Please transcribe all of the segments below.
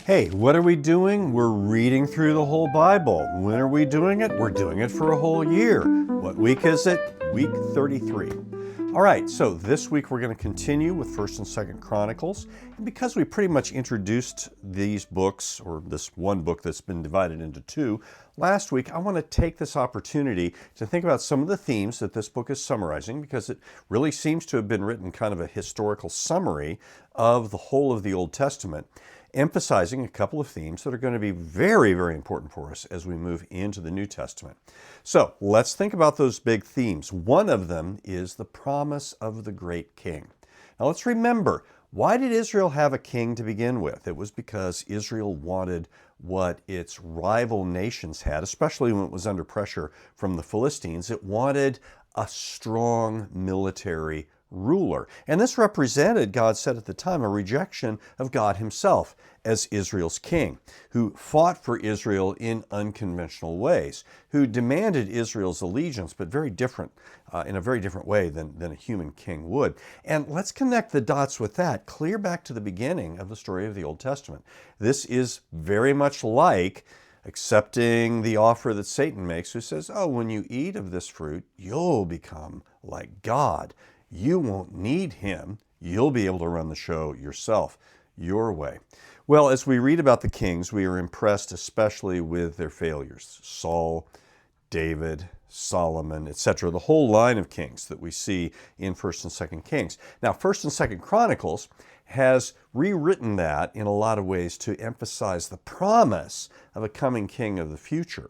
Hey, what are we doing? We're reading through the whole Bible. When are we doing it? We're doing it for a whole year. What week is it? Week 33. All right, so this week we're going to continue with 1st and 2nd Chronicles. And because we pretty much introduced these books, or this one book that's been divided into two, last week I want to take this opportunity to think about some of the themes that this book is summarizing, because it really seems to have been written kind of a historical summary of the whole of the Old Testament, emphasizing a couple of themes that are going to be very, very important for us as we move into the New Testament. So let's think about those big themes. One of them is the promise of the great king. Now let's remember, why did Israel have a king to begin with? It was because Israel wanted what its rival nations had, especially when it was under pressure from the Philistines. It wanted a strong military ruler. And this represented, God said at the time, a rejection of God himself as Israel's king, who fought for Israel in unconventional ways, who demanded Israel's allegiance, but very different, in a very different way than a human king would. And let's connect the dots with that, clear back to the beginning of the story of the Old Testament. This is very much like accepting the offer that Satan makes, who says, oh, when you eat of this fruit, you'll become like God. You won't need him. You'll be able to run the show yourself, your way. Well, as we read about the kings, we are impressed especially with their failures. Saul, David, Solomon, etc. The whole line of kings that we see in 1st and 2nd Kings. Now, 1st and 2nd Chronicles has rewritten that in a lot of ways to emphasize the promise of a coming king of the future.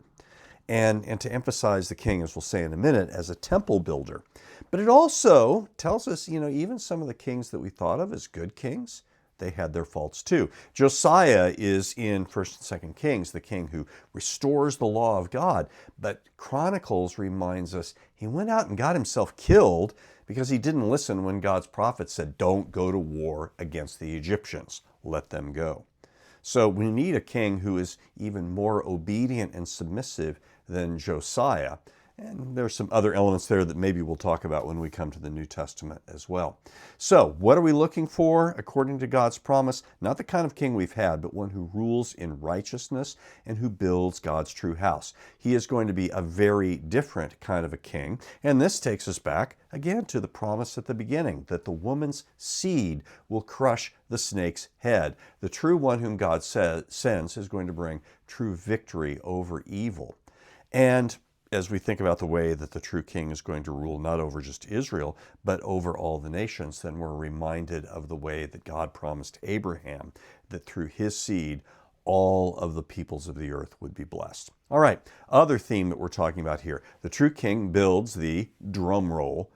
And to emphasize the king, as we'll say in a minute, as a temple builder. But it also tells us, even some of the kings that we thought of as good kings, they had their faults too. Josiah is in 1st and 2nd Kings, the king who restores the law of God. But Chronicles reminds us he went out and got himself killed because he didn't listen when God's prophet said, don't go to war against the Egyptians. Let them go. So we need a king who is even more obedient and submissive than Josiah. And there's some other elements there that maybe we'll talk about when we come to the New Testament as well. So what are we looking for according to God's promise? Not the kind of king we've had, but one who rules in righteousness and who builds God's true house. He is going to be a very different kind of a king. And this takes us back again to the promise at the beginning, that the woman's seed will crush the snake's head. The true one whom God sends is going to bring true victory over evil. And as we think about the way that the true king is going to rule not over just Israel, but over all the nations, then we're reminded of the way that God promised Abraham that through his seed, all of the peoples of the earth would be blessed. All right, other theme that we're talking about here. The true king builds the, drum roll,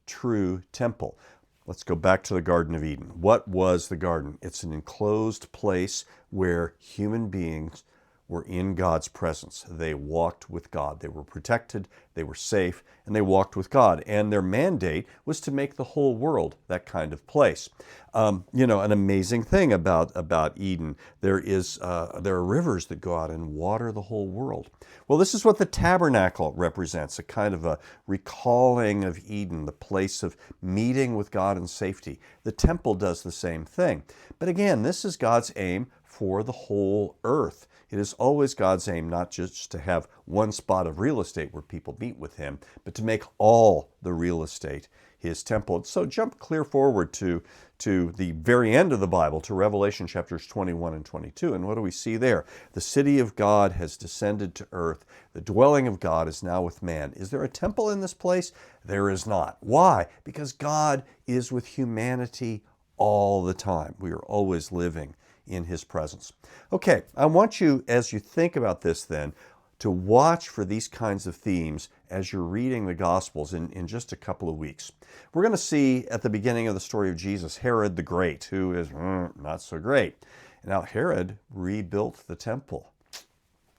true temple. Let's go back to the Garden of Eden. What was the garden? It's an enclosed place where human beings were in God's presence. They walked with God. They were protected, they were safe, and they walked with God. And their mandate was to make the whole world that kind of place. An amazing thing about Eden, there are rivers that go out and water the whole world. Well, this is what the tabernacle represents, a kind of a recalling of Eden, the place of meeting with God in safety. The temple does the same thing. But again, this is God's aim for the whole earth. It is always God's aim not just to have one spot of real estate where people meet with him, but to make all the real estate his temple. So jump clear forward to the very end of the Bible, to Revelation chapters 21 and 22. And what do we see there? The city of God has descended to earth. The dwelling of God is now with man. Is there a temple in this place? There is not. Why? Because God is with humanity all the time. We are always living in his presence. Okay, I want you, as you think about this then, to watch for these kinds of themes as you're reading the Gospels in just a couple of weeks. We're going to see at the beginning of the story of Jesus, Herod the Great, who is not so great. Now, Herod rebuilt the temple.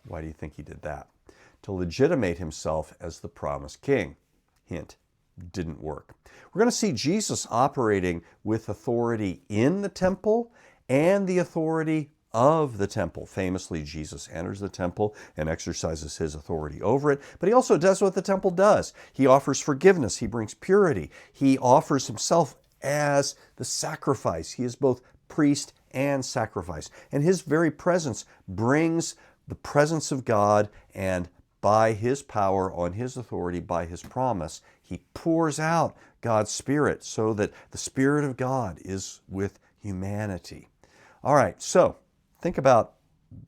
Why do you think he did that? To legitimate himself as the promised king. Hint, didn't work. We're going to see Jesus operating with authority in the temple and the authority of the temple. Famously, Jesus enters the temple and exercises his authority over it, but he also does what the temple does. He offers forgiveness. He brings purity. He offers himself as the sacrifice. He is both priest and sacrifice. And his very presence brings the presence of God, and by his power, on his authority, by his promise, he pours out God's Spirit so that the Spirit of God is with humanity. All right, so think about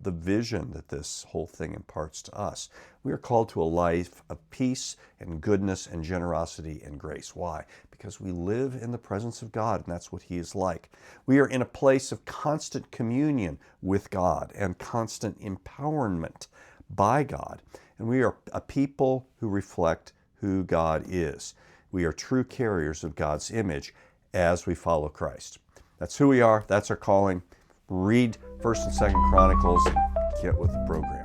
the vision that this whole thing imparts to us. We are called to a life of peace and goodness and generosity and grace. Why? Because we live in the presence of God, and that's what he is like. We are in a place of constant communion with God and constant empowerment by God. And we are a people who reflect who God is. We are true carriers of God's image as we follow Christ. That's who we are. That's our calling. Read 1st and 2nd Chronicles and get with the program.